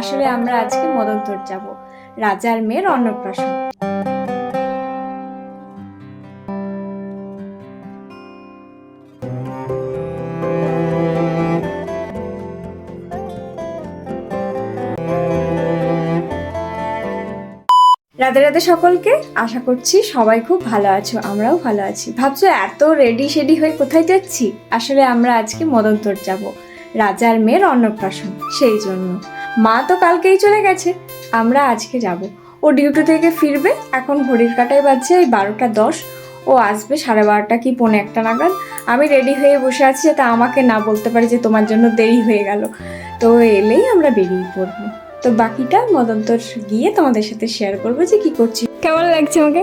আসলে আমরা আজকে মদনতর যাব, রাজার মেয়ের অন্নপ্রাশন। রাধে রাধে সকলকে, আশা করছি সবাই খুব ভালো আছো, আমরাও ভালো আছি। ভাবছো এত রেডি শেডি হয়ে কোথায় যাচ্ছি? আসলে আমরা আজকে মদনতর যাব, রাজার মেয়ের অন্নপ্রাশন। সেই জন্য মা তো কালকেই চলে গেছে, আমরা আজকে যাব। ও ডিউটি থেকে ফিরবে, এখন ঘড়ির কাঁটায় বাজছে এই 12টা 10। ও আসবে 12:30 কি 1:45 নাগাদ। আমি রেডি হয়ে বসে আছি যাতে আমাকে না বলতে পারি যে তোমার জন্য দেরি হয়ে গেল। তো এলেই আমরা বেরিয়ে পড়বো। তো বাকিটা মদনতর গিয়ে তোমাদের সাথে শেয়ার করবো যে কি করছি। কেমন লাগছে আমাকে?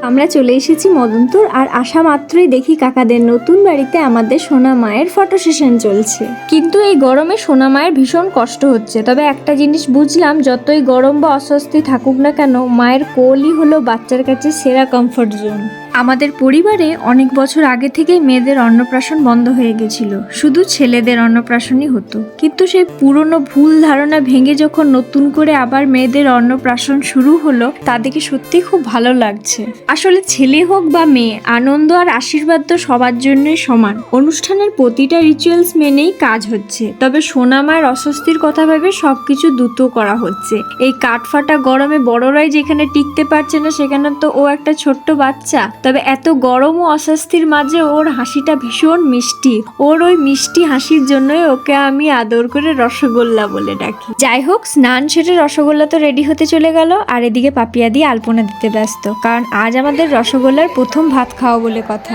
আমরা চলে এসেছি মদনতর, আর আসা মাত্রই দেখি কাকাদের নতুন বাড়িতে আমাদের সোনা মায়ের ফটো সেশন চলছে। কিন্তু এই গরমে সোনা মায়ের ভীষণ কষ্ট হচ্ছে। তবে একটা জিনিস বুঝলাম, যতই গরম বা অস্বস্তি থাকুক না কেন, মায়ের কোলই হলো বাচ্চার কাছে সেরা কমফর্ট জোন। আমাদের পরিবারে অনেক বছর আগে থেকেই মেয়েদের অন্নপ্রাশন বন্ধ হয়ে গেছিল, শুধু ছেলেদের অন্নপ্রাশনই হতো। কিন্তু সেই পুরনো ভুল ধারণা ভেঙে যখন নতুন করে আবার মেয়েদের অন্নপ্রাশন শুরু হলো, তা দেখে সত্যি খুব ভালো লাগছে। আসলে ছেলে হোক বা মেয়ে, আনন্দ আর আশীর্বাদ তো সবার জন্যই সমান। অনুষ্ঠানের প্রতিটা রিচুয়ালস মেনেই কাজ হচ্ছে, তবে সোনা মায়ের অস্বস্তির কথা ভেবে সবকিছু দ্রুত করা হচ্ছে। এই কাঠফাটা গরমে বড়রাই যেখানে টিকতে পারছে না, সেখানে তো ও একটা ছোট্ট বাচ্চা। তবে এত গরম ও অস্বস্তির মাঝে ওর হাসিটা ভীষণ মিষ্টি। ওর ওই মিষ্টি হাসির জন্যই ওকে আমি আদর করে রসগোল্লা বলে ডাকি। যাই হোক, স্নান সেরে রসগোল্লা তো রেডি হতে চলে গেল, আর এদিকে পাপিয়া দিয়ে আলপনা দিতে ব্যস্ত, কারণ আজ আমাদের রসগোল্লার প্রথম ভাত খাওয়া বলে কথা।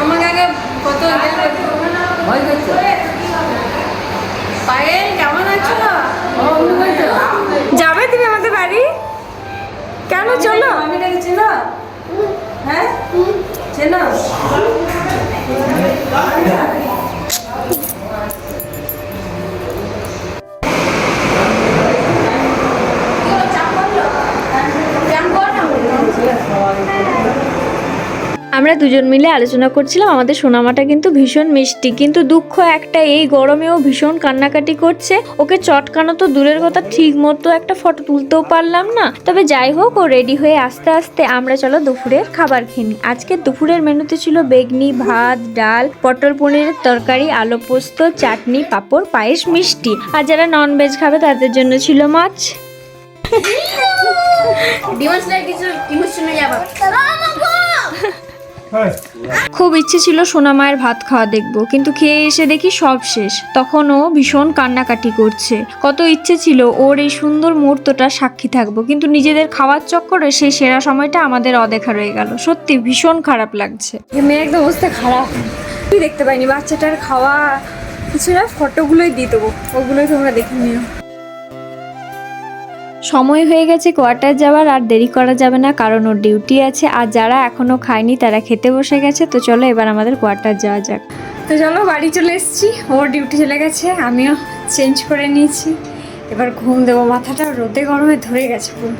আমাকে আগে কত ভয় করছো? পায়েল কেমন আছো? যাবে তুমি আমাদের বাড়ি? কেন? চলো। আমি দেখছি না। হ্যাঁ চেনো? আমরা দুজন মিলে আলোচনা করছিলাম, আমাদের সোনামাটা কিন্তু ভীষণ মিষ্টি, কিন্তু দুঃখ একটা, এই গরমেও ভীষণ কান্নাকাটি করছে। ওকে চটকানো তো দূরের কথা, ঠিক মতো একটা ফটো তুলতেও পারলাম না। তবে যাই হোক, ও রেডি হয়ে আস্তে আস্তে আমরা চলো দুপুরের খাবার খেয়ে নিই। আজকে দুপুরের মেনুতে ছিল বেগনি, ভাত, ডাল, পটল পনিরের তরকারি, আলু পোস্ত, চাটনি, পাঁপড়, পায়েস, মিষ্টি। আর যারা নন ভেজ খাবে তাদের জন্য ছিল মাছ। খুব ইচ্ছে ছিল সোনা মায়ের ভাত খাওয়া দেখবো, কিন্তু খেয়ে এসে দেখি সব শেষ। তখন ও ভীষণ কান্নাকাটি করছে। কত ইচ্ছে ছিল ওর এই সুন্দর মুহূর্তটা সাক্ষী থাকবো, কিন্তু নিজেদের খাওয়ার চক্করে সেই সেরা সময়টা আমাদের অদেখা রয়ে গেল। সত্যি ভীষণ খারাপ লাগছে। মেয়ে একদম অবস্থা খারাপ, কি দেখতে পাইনি বাচ্চাটার খাওয়া কিছু না, ফটোগুলোই দিয়ে দেবো, ওগুলোই তোমরা দেখে নিও। সময় হয়ে গেছে কোয়ার্টার যাওয়ার, আর দেরি করা যাবে না, কারণ ওর ডিউটি আছে। আর যারা এখনো খায়নি তারা খেতে বসে গেছে। তো চলো এবার আমাদের কোয়ার্টার যাওয়া যাক। তো চলো, বাড়ি চলে এসেছি, ওর ডিউটি চলে গেছে, আমিও চেঞ্জ করে নিয়েছি। এবার ঘুম দেবো, মাথাটা রোদে গরমে ধরে গেছে পুরো।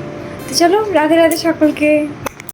তো চলো, রাধে রাধে সকলকে।